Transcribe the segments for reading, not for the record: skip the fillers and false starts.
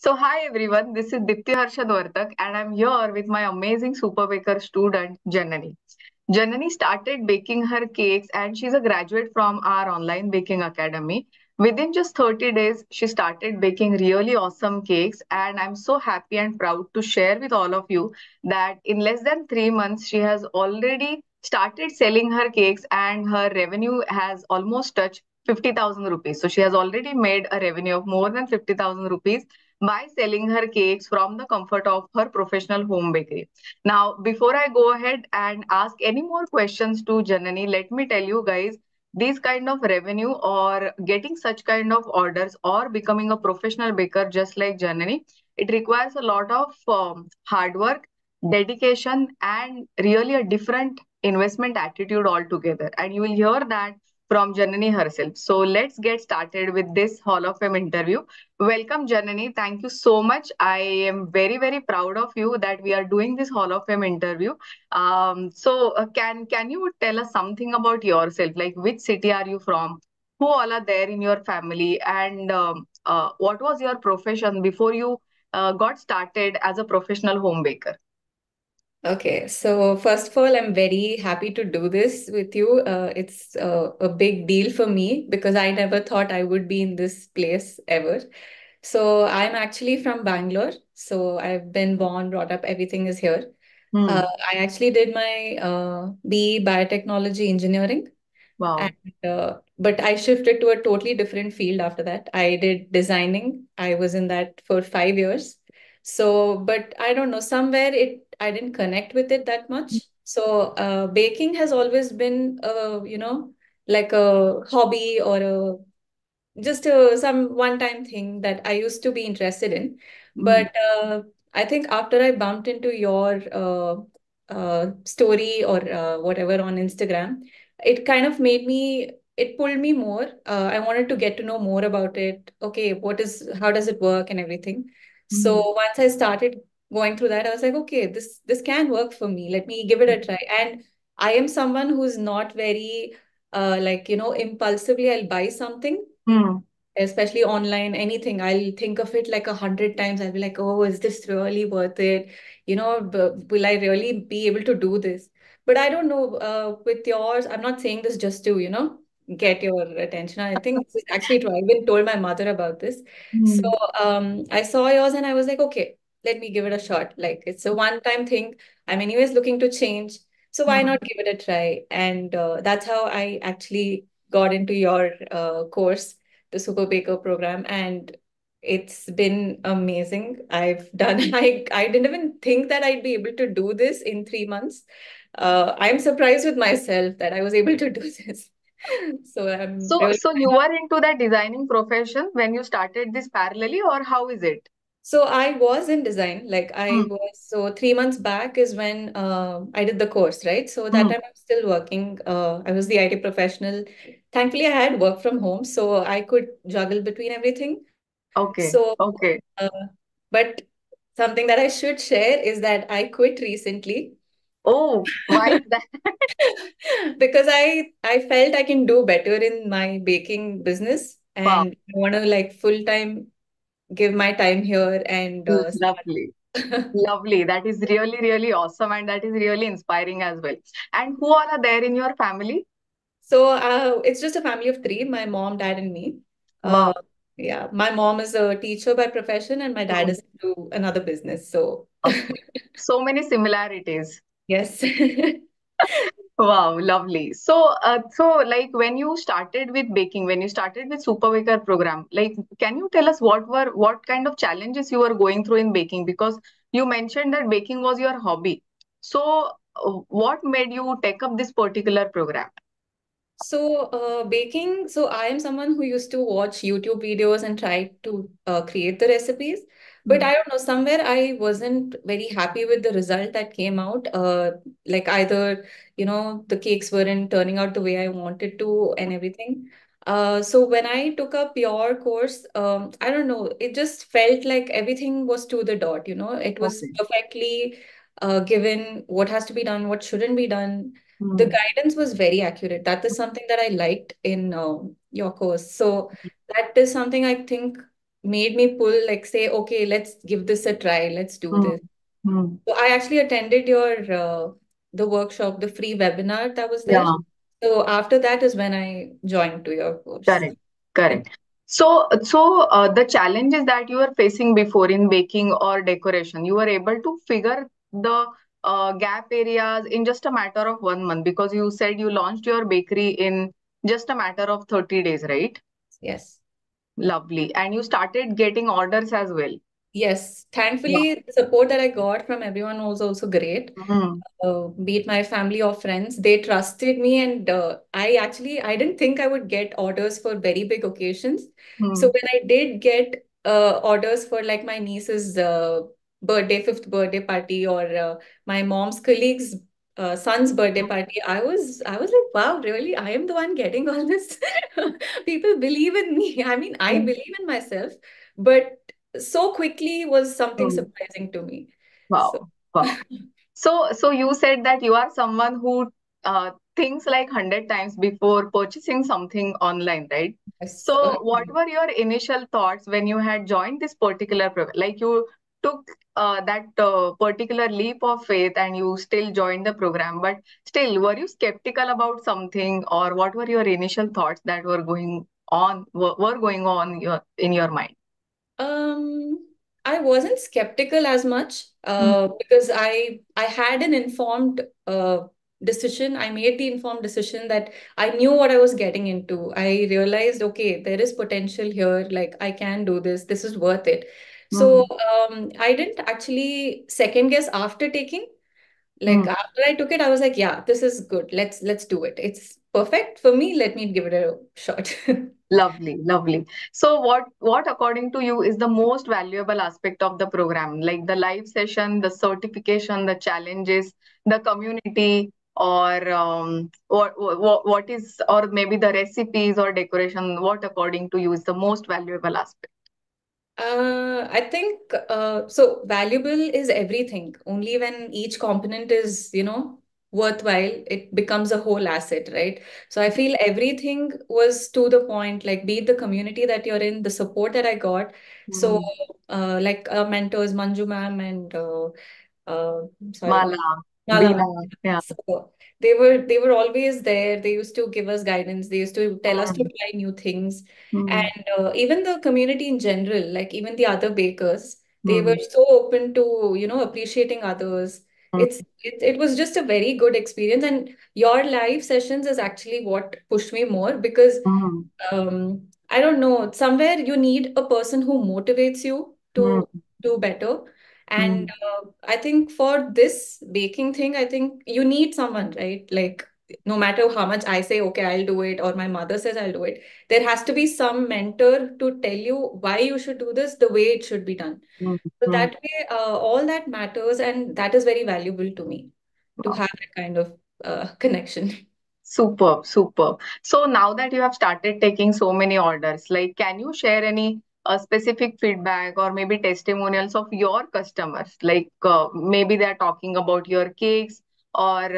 Hi everyone, this is Dipti Harshad Vartak, and I'm here with my amazing super baker student Janani. Janani started baking her cakes and she's a graduate from our online baking academy. Within just 30 days, she started baking really awesome cakes, and I'm so happy and proud to share with all of you that in less than 3 months, she has already started selling her cakes and her revenue has almost touched 50,000 rupees. So she has already made a revenue of more than 50,000 rupees by selling her cakes from the comfort of her professional home bakery. Now, before I go ahead and ask any more questions to Janani, let me tell you guys, these kind of revenue or getting such kind of orders or becoming a professional baker just like Janani, it requires a lot of hard work, dedication, and really a different investment attitude altogether. And you will hear that from Janani herself. So let's get started with this Hall of Fame interview. Welcome, Janani. Thank you so much. I am very, very proud of you that we are doing this Hall of Fame interview. Can you tell us something about yourself? Like, which city are you from? Who all are there in your family? And what was your profession before you got started as a professional home baker? Okay, so first of all, I'm very happy to do this with you. It's a big deal for me because I never thought I would be in this place ever. So I'm actually from Bangalore. So I've been born, brought up, everything is here. Hmm. I actually did my BE Biotechnology Engineering. And Wow. but I shifted to a totally different field after that. I did designing. I was in that for 5 years. So, but I don't know, somewhere I didn't connect with it that much. So, baking has always been, like a hobby or a just some one-time thing that I used to be interested in. Hmm. But I think after I bumped into your story or whatever on Instagram, it kind of it pulled me more. I wanted to get to know more about it. Okay, how does it work and everything. Hmm. So once I started going through that, I was like, okay, this can work for me. Let me give it a try. And I am someone who's not very impulsively I'll buy something, Hmm. especially online, anything. I'll think of it like 100 times. I'll be like, oh, is this really worth it? Will I really be able to do this? But I don't know, with yours, I'm not saying this just to, get your attention. I think this is actually true. I've been told my mother about this. So Hmm. I saw yours and I was like, okay, let me give it a shot. Like it's a one-time thing. I'm anyways looking to change. So why Hmm. not give it a try? And that's how I actually got into your course, the Super Baker program, and it's been amazing. I've done I didn't even think that I'd be able to do this in 3 months. I'm surprised with myself that I was able to do this. So I'm So, really so you were into the designing profession when you started this parallelly, or how is it? so I was in design, like Hmm. I was, so 3 months back is when I did the course, right? So that Hmm. time I'm still working. I was the IT professional. Thankfully, I had work from home, so I could juggle between everything. Okay. So, Okay. uh, but something that I should share is that I quit recently Oh, why is that? because I felt I can do better in my baking business Wow, and I want to like full time give my time here and lovely. start. Lovely. That is really, really awesome, and that is really inspiring as well. And who all are there in your family? So it's just a family of three, my mom, dad, and me. Wow. Uh, yeah, my mom is a teacher by profession and my dad Hmm. is into another business. So Okay. So many similarities. yes. Wow, lovely. So like when you started with baking, when you started with Super Baker program, like can you tell us what kind of challenges you were going through in baking? Because you mentioned that baking was your hobby. So what made you take up this particular program? So, baking, so I am someone who used to watch YouTube videos and try to create the recipes. But Hmm. I don't know, somewhere I wasn't very happy with the result that came out. Like either, the cakes weren't turning out the way I wanted to and everything. So when I took up your course, I don't know, it just felt like everything was to the dot, it was Okay. perfectly given what has to be done, what shouldn't be done. The Hmm. guidance was very accurate. That is something that I liked in your course. So that is something I think. made me pull, like, say, okay, let's give this a try. Let's do Mm, this. mm. So I actually attended your the workshop, the free webinar that was there. Yeah. So after that is when I joined to your course. Correct, correct. So, the challenges that you were facing before in baking or decoration, you were able to figure the gap areas in just a matter of 1 month, because you said you launched your bakery in just a matter of 30 days, right? Yes. Lovely. And you started getting orders as well. Yes. Wow. Thankfully, the support that I got from everyone was also great. Mm, Be it my family or friends, they trusted me, and I didn't think I would get orders for very big occasions. So mm, when I did get orders for like my niece's birthday, fifth birthday party, or my mom's colleague's son's birthday party, I was like, wow, really? I am the one getting all this. People believe in me. I mean, I mm, believe in myself, but so quickly was something mm. surprising to me. So. Wow. Wow. So you said that you are someone who thinks like 100 times before purchasing something online, right? Yes. So what were your initial thoughts when you had joined this particular program? Like you took that particular leap of faith and you still joined the program, but still, were you skeptical about something, or what were your initial thoughts that were going on in your mind? Um, I wasn't skeptical as much Mm, because I had an informed decision. I made the informed decision that I knew what I was getting into. I realized, okay, there is potential here. Like I can do this. This is worth it. So mm, I didn't actually second guess after taking. Like mm. after I took it, I was like, yeah, this is good. Let's do it. It's perfect for me. Let me give it a shot. Lovely, lovely. So what according to you is the most valuable aspect of the program? Like the live session, the certification, the challenges, the community, or what is, or maybe the recipes or decoration, what according to you is the most valuable aspect? I think so. Valuable is everything. Only when each component is, worthwhile, it becomes a whole asset, right? So I feel everything was to the point, like be it the community that you're in, the support that I got. So, Mm. like mentors, Manju ma'am and uh, sorry, Mala, Mala Bina, ma'am. yeah. So they were always there. They used to give us guidance. They used to tell us to Mm, try new things. mm, And even the community in general, like even the other bakers, they were mm, so open to, appreciating others. mm, It was just a very good experience. And your live sessions is actually what pushed me more because mm, I don't know, somewhere you need a person who motivates you mm, to do better. And mm, I think for this baking thing, I think you need someone, right? Like, no matter how much I say, okay, I'll do it, or my mother says I'll do it, there has to be some mentor to tell you why you should do this the way it should be done. mm, So mm. that way, all that matters, and that is very valuable to me to have that kind of connection. Superb, superb. So now that you have started taking so many orders, like can you share any specific feedback or maybe testimonials of your customers? Like maybe they're talking about your cakes or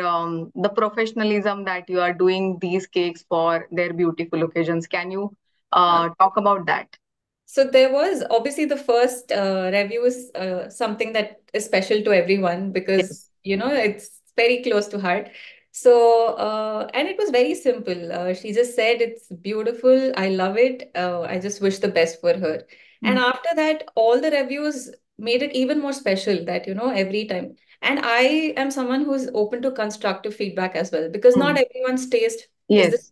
the professionalism that you are doing these cakes for their beautiful occasions. Can you talk about that? So there was obviously the first review is something that is special to everyone because Yes. it's very close to heart. So and it was very simple. She just said it's beautiful. I love it. I just wish the best for her. And Mm, after that, all the reviews made it even more special that every time. And I am someone who's open to constructive feedback as well because not mm. everyone's taste is the Yes.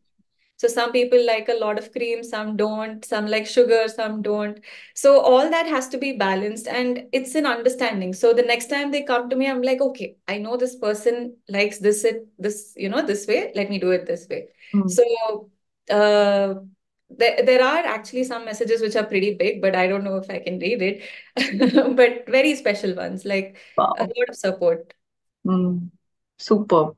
so some people like a lot of cream, some don't, some like sugar, some don't. So all that has to be balanced and it's an understanding. So the next time they come to me, I'm like, okay, I know this person likes this way. Let me do it this way. Mm. So uh there are actually some messages which are pretty big, but I don't know if I can read it. But very special ones, like a Wow. lot of support. Mm. Superb.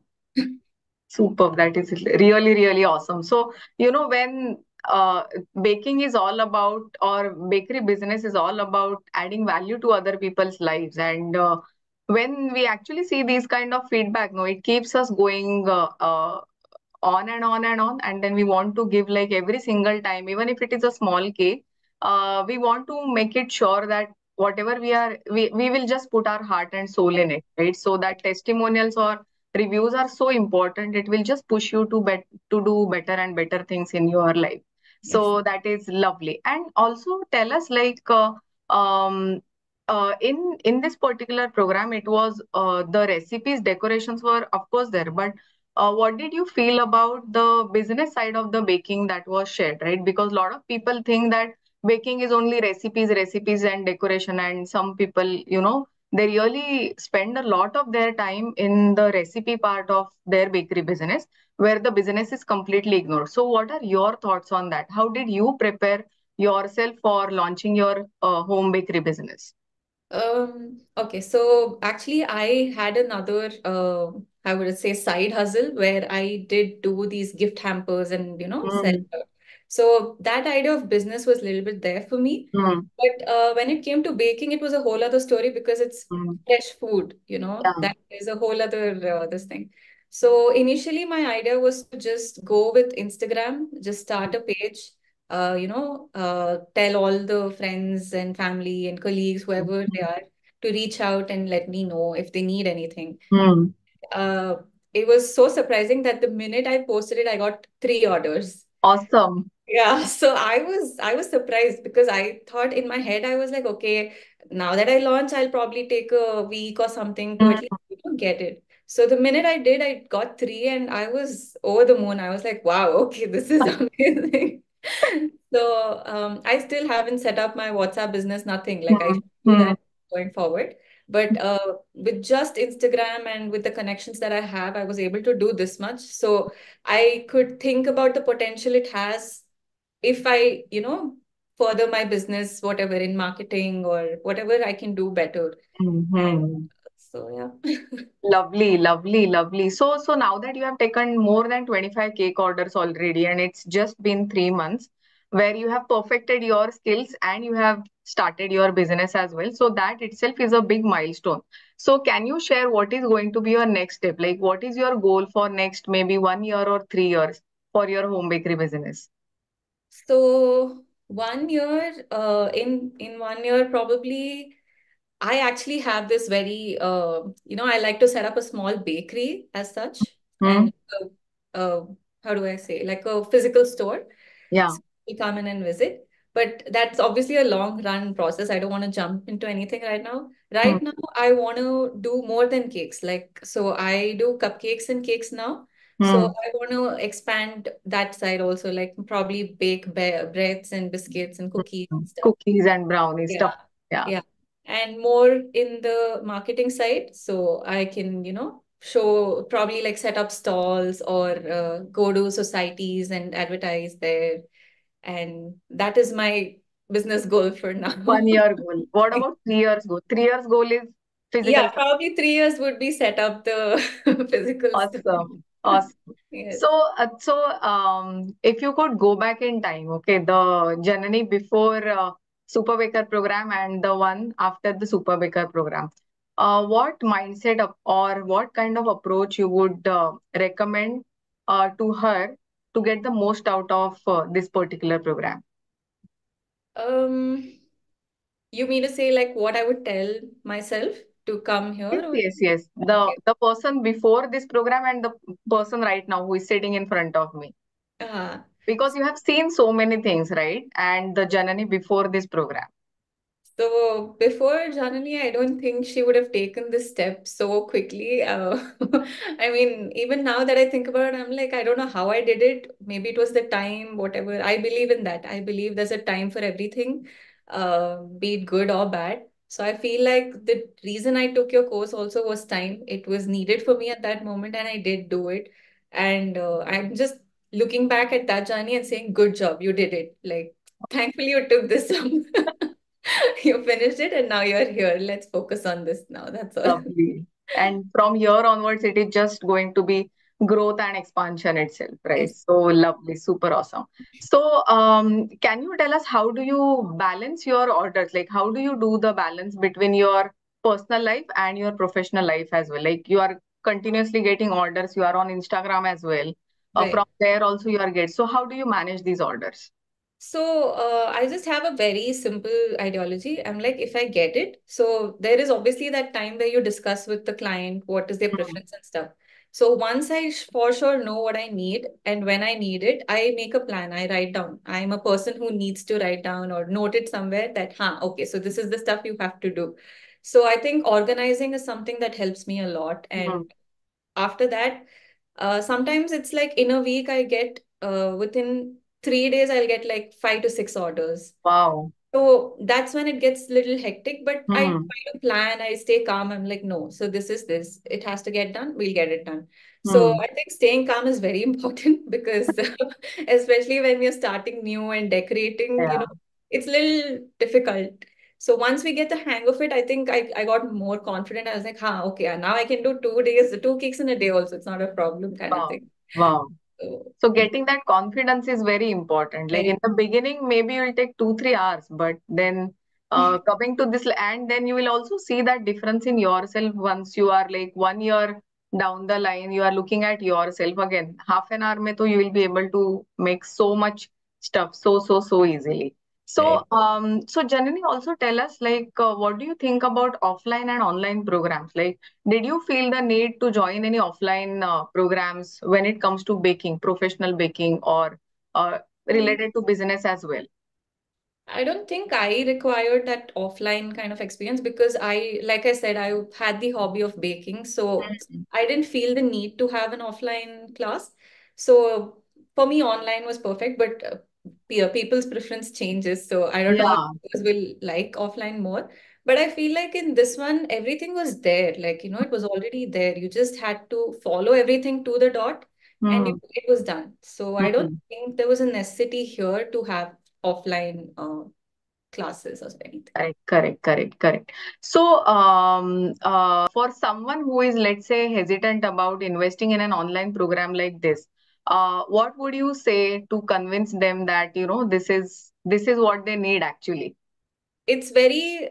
Superb. That is really, really awesome. So, when baking is all about, or bakery business is all about adding value to other people's lives. And when we actually see these kind of feedback, no, it keeps us going on and on and on. And then we want to give like every single time, even if it is a small cake, we want to make it sure that whatever we will just put our heart and soul in it, right? So that testimonials or reviews are so important. It will just push you to do better and better things in your life. Yes. So that is lovely. And also tell us, like, um, in this particular program, it was the recipes, decorations were of course there, but what did you feel about the business side of the baking that was shared, right? Because a lot of people think that baking is only recipes and decoration, and some people, they really spend a lot of their time in the recipe part of their bakery business, where the business is completely ignored. So what are your thoughts on that? How did you prepare yourself for launching your home bakery business? Okay, so actually I had another I would say side hustle where I did do these gift hampers and sell. Mm, So that idea of business was a little bit there for me. mm, But when it came to baking, it was a whole other story because it's mm, fresh food, yeah. that is a whole other this thing. So initially my idea was to just go with Instagram, just start a page, tell all the friends and family and colleagues, whoever they are, to reach out and let me know if they need anything. Mm, Uh, it was so surprising that the minute I posted it, I got 3 orders. awesome. Yeah, so I was surprised because I thought in my head I was like, okay, now that I launch, I'll probably take a week or something to at least Mm, get it. So the minute I did, I got three and I was over the moon. I was like, wow, okay, this is amazing. So I still haven't set up my WhatsApp business, nothing. Like I mm, should do mm, that going forward. But with just Instagram and with the connections that I have, I was able to do this much. So I could think about the potential it has if I, further my business, whatever in marketing or whatever I can do better. mm, And mm. so, yeah. Lovely, lovely, lovely. So now that you have taken more than 25 cake orders already, and it's just been 3 months where you have perfected your skills and you have started your business as well. So that itself is a big milestone. So can you share what is going to be your next step? Like, what is your goal for next maybe 1 year or 3 years for your home bakery business? So 1 year, in 1 year, probably I actually have this very, I like to set up a small bakery as such, Hmm? and uh, how do I say, like a physical store. Yeah. So we come in and visit. But that's obviously a long run process. I don't want to jump into anything right now. Hmm. Right now, I want to do more than cakes. Like, so I do cupcakes and cakes now. So Hmm. I want to expand that side also, like probably bake breads and biscuits and cookies Hmm. and stuff. Cookies and brownies Yeah, stuff. Yeah. yeah. And more in the marketing side. So I can, show probably like set up stalls or go to societies and advertise there. And that is my business goal for now. 1 year goal. What about 3 years goal? 3 years goal is Yeah, physical. probably 3 years would be set up the physical store. Awesome. Awesome. Yes. So, if you could go back in time, okay, the Janani before Super Baker program and the one after the Super Baker program, what mindset or what kind of approach you would recommend to her to get the most out of this particular program? Um, you mean to say like what I would tell myself to come here Yes, or yes, yes. The okay. the person before this program and the person right now who is sitting in front of me. Uh, Because you have seen so many things, right? And the Janani before this program. So before Janani, I don't think she would have taken this step so quickly. I mean, even now that I think about it, I'm like, I don't know how I did it. Maybe it was the time, whatever. I believe in that. I believe there's a time for everything, be it good or bad. So I feel like the reason I took your course also was time. It was needed for me at that moment, and I did do it. And I'm just looking back at that journey and saying, good job, you did it. Like, thankfully, you took this. You finished it and now you're here. Let's focus on this now. That's all. Lovely. And from here onwards, it is just going to be growth and expansion itself, right? Yes. So lovely, super awesome. So, can you tell us how do you balance your orders? Like, how do you do the balance between your personal life and your professional life as well? Like, you are continuously getting orders, you are on Instagram as well. From Right. there also you are getting. So, how do you manage these orders? So I just have a very simple ideology. I'm like, if I get it, so there is obviously that time where you discuss with the client what is their Mm, preference and stuff. So once I for sure know what I need and when I need it, I make a plan. I write down. I'm a person who needs to write down or note it somewhere that, huh, okay, so this is the stuff you have to do. So I think organizing is something that helps me a lot. And mm. after that, sometimes it's like in a week, I get within 3 days, I'll get like 5 to 6 orders. Wow. So that's when it gets a little hectic, but I Hmm. try to plan, I stay calm. I'm like, no, so this is this. It has to get done, we'll get it done. So Hmm. I think staying calm is very important because especially when you're starting new and decorating, Yeah. it's a little difficult. So once we get the hang of it, I think I got more confident. I was like, okay, now I can do 2 days, 2 cakes in a day also. It's not a problem kind of Wow. thing. Wow. So So getting that confidence is very important. Like in very the beginning, maybe you'll take 2, 3 hours, but then coming to this, and then you will also see that difference in yourself once you are like 1 year down the line. You are looking at yourself again. Half an hour, mein to you will be able to make so much stuff so easily. So, right. so Janani, also tell us like what do you think about offline and online programs? Like, did you feel the need to join any offline programs when it comes to baking, professional baking, or related to business as well? I don't think I required that offline kind of experience because like I said, I had the hobby of baking. So Mm. I didn't feel the need to have an offline class. So for me, online was perfect, but people's preference changes. So I don't know what Yeah. others will like offline more. But I feel like in this one, everything was there. Like, it was already there. You just had to follow everything to the dot and Mm. it was done. So I don't Mm. think there was a necessity here to have offline classes or anything. Correct. So, for someone who is, let's say, hesitant about investing in an online program like this, what would you say to convince them that, this is what they need actually? It's very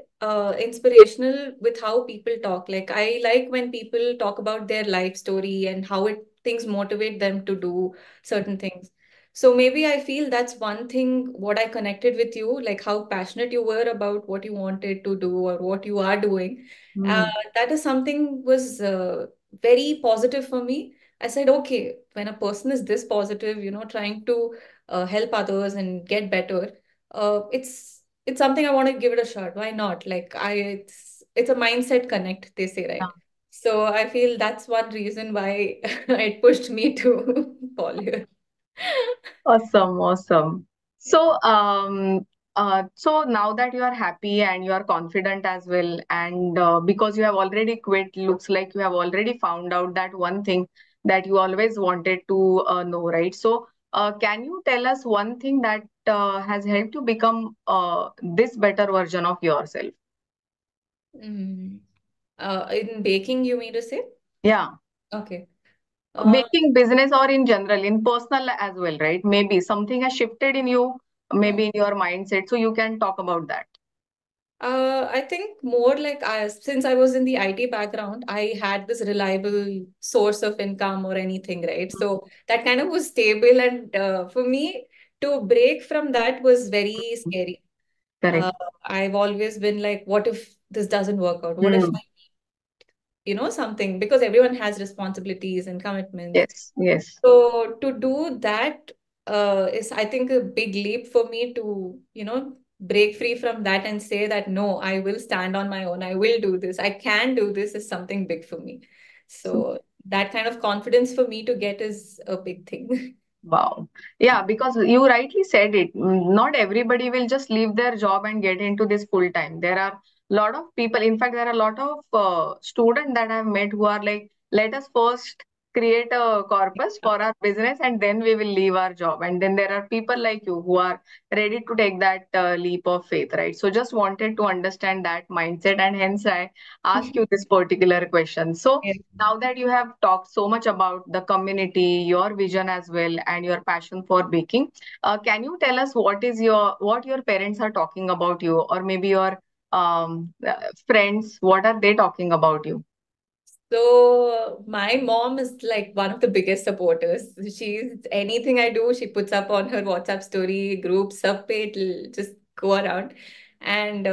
inspirational with how people talk. Like I like when people talk about their life story and how it things motivate them to do certain things. So maybe I feel that's one thing what I connected with you, like how passionate you were about what you wanted to do or what you are doing. Uh, Mm. that is something was very positive for me. I said, okay, when a person is this positive, trying to help others and get better, it's something I want to give it a shot. Why not? Like it's a mindset connect, they say, right? So I feel that's one reason why it pushed me to fall here. Awesome. So, so now that you are happy and you are confident as well, and because you have already quit, looks like you have already found out that one thing that you always wanted to know, right? So, can you tell us one thing that has helped you become this better version of yourself? Mm. In baking, you mean to say? Yeah, Okay. Uh, baking business or in general, in personal as well, right? Maybe something has shifted in you, maybe in your mindset. So you can talk about that. I think more like since I was in the IT background, I had this reliable source of income or anything, right? So that kind of was stable. And for me to break from that was very scary. Correct. Uh, I've always been like, what if this doesn't work out? What if Hmm. something, because everyone has responsibilities and commitments. Yes. So to do that is, I think, a big leap for me to, break free from that and say that, no, I will stand on my own. I will do this. I can do this is something big for me. So, So that kind of confidence for me to get is a big thing. wow. Yeah, because you rightly said it. Not everybody will just leave their job and get into this full time. There are a lot of people. In fact, there are a lot of students that I've met who are like, let us first create a corpus for our business and then we will leave our job. And then there are people like you who are ready to take that leap of faith, right? So just wanted to understand that mindset, and hence I ask you this particular question. So, Yeah. now that you have talked so much about the community, your vision as well, and your passion for baking, can you tell us what your parents are talking about you, or maybe your friends? What are they talking about you? So my mom is like one of the biggest supporters. She's anything I do, she puts up on her WhatsApp story, group, sub page, it'll just go around. And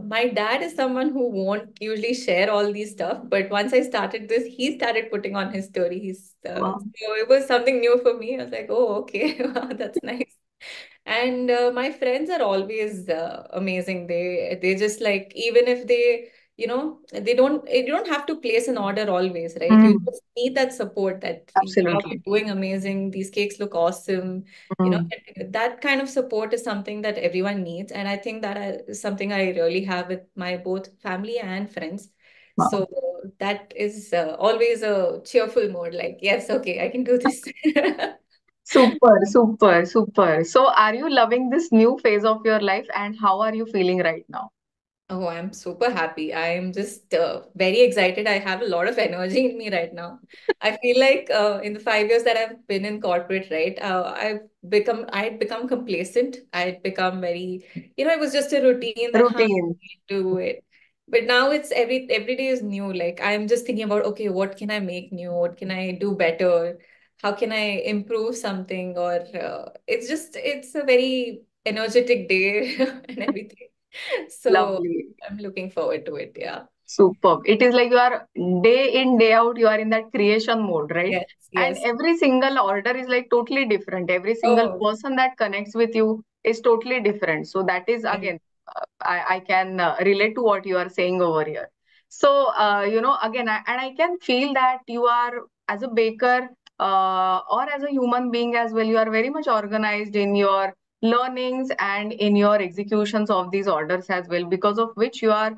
my dad is someone who won't usually share all these stuff, but once I started this, he started putting on his story. Wow. So it was something new for me. I was like, oh, okay, wow, that's nice. And my friends are always amazing. They just like even if they you don't have to place an order always, right? You Mm, just need that support that wow, you're absolutely. doing amazing. These cakes look awesome. You know, Mm, that kind of support is something that everyone needs, and I think that is something I really have with my both family and friends. wow. So that is always a cheerful mode. Like, yes, okay, I can do this. Super, super, super. So, are you loving this new phase of your life and how are you feeling right now? Oh, I'm super happy. I'm just very excited. I have a lot of energy in me right now. I feel like in the 5 years that I've been in corporate, right, I'd become complacent. I'd become very, it was just a routine that, huh, Routine. do it. But now it's every day is new. Like I'm just thinking about, okay, what can I make new? What can I do better? How can I improve something? Or it's a very energetic day and everything. So Lovely. I'm looking forward to it. Yeah. Superb. It is like you are day in, day out, you are in that creation mode, right? Yes. And Yes. every single order is like totally different. Every single Oh, person that connects with you is totally different. So that is right. again, I can relate to what you are saying over here. So, again, and I can feel that you are, as a baker or as a human being as well, you are very much organized in your learnings and in your executions of these orders as well, because of which you are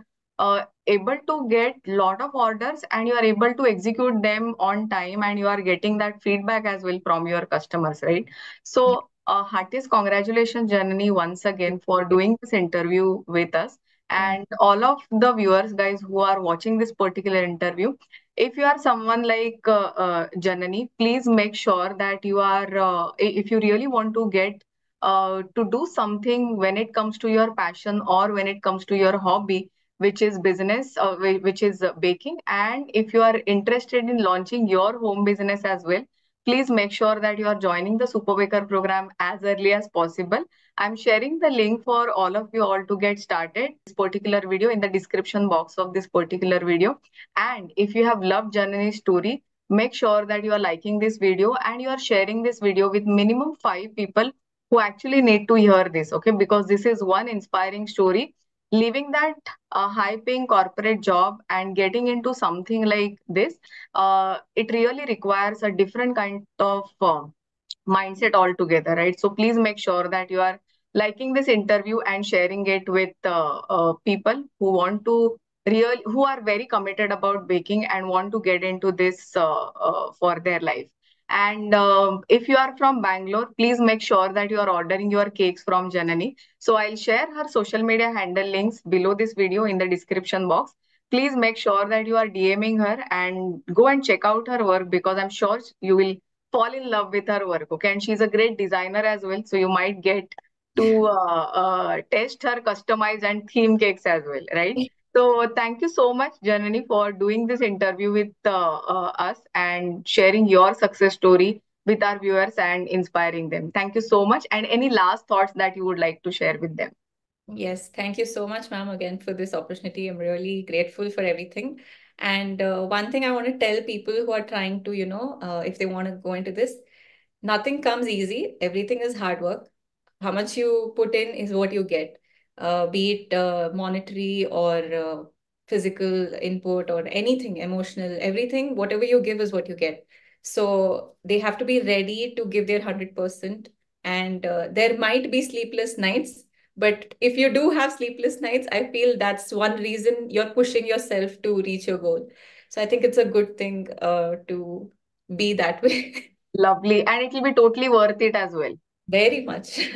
able to get lot of orders and you are able to execute them on time and you are getting that feedback as well from your customers, right? Yeah. So heartiest congratulations, Janani, once again for doing this interview with us. Thank And all of the viewers, guys, who are watching this particular interview, if you are someone like Janani, please make sure that you are, if you really want to get to do something when it comes to your passion or when it comes to your hobby, which is business, which is baking. And if you are interested in launching your home business as well, please make sure that you are joining the Super Baker program as early as possible. I'm sharing the link for all of you all to get started. This particular video in the description box of this particular video. And if you have loved Janani's story, make sure that you are liking this video and you are sharing this video with minimum 5 people who actually need to hear this, okay? Because this is one inspiring story. Leaving that high paying corporate job and getting into something like this, it really requires a different kind of mindset altogether, right? So please make sure that you are liking this interview and sharing it with people who want to who are very committed about baking and want to get into this for their life. And if you are from Bangalore, please make sure that you are ordering your cakes from Janani. So I'll share her social media handle links below this video in the description box. Please make sure that you are DMing her and go and check out her work, because I'm sure you will fall in love with her work. Okay, and she's a great designer as well, so you might get to test her customized and theme cakes as well, right? you. So thank you so much, Janani, for doing this interview with us and sharing your success story with our viewers and inspiring them. Thank you so much. And any last thoughts that you would like to share with them? Yes, thank you so much, ma'am, again for this opportunity. I'm really grateful for everything. And one thing I want to tell people who are trying to, if they want to go into this, nothing comes easy. Everything is hard work. How much you put in is what you get, be it monetary or physical input or anything, emotional, everything, whatever you give is what you get. So they have to be ready to give their 100%. And there might be sleepless nights, but if you do have sleepless nights, I feel that's one reason you're pushing yourself to reach your goal. So I think it's a good thing to be that way. Lovely. And it will be totally worth it as well. Very much.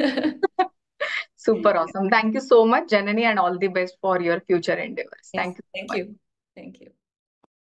Super awesome. Thank you so much, Janani, and all the best for your future endeavors. Yes, Thank you so thank much. you. Thank you.